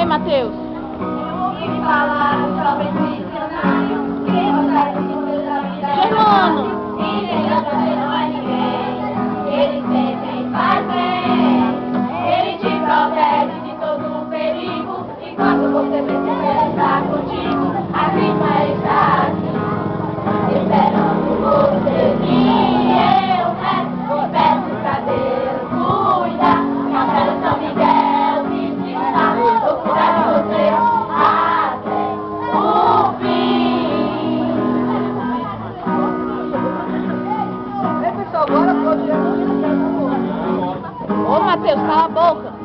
aí, Matheus? Eu ouvi falar do jovem missionário que gostaria de coisas da vida. Germano! E Deus também não é ninguém. Ele sempre faz bem. Ele te protege de todo perigo. E quando você precisa, ele está contigo. A Cristo está aqui, esperando você vir. Eu rezo e peço pra Deus cuidar. Capela São Miguel me ensinar. Vou cuidar de você até o fim. Ei, pessoal, agora pode ir. Ô, Matheus, cala a boca!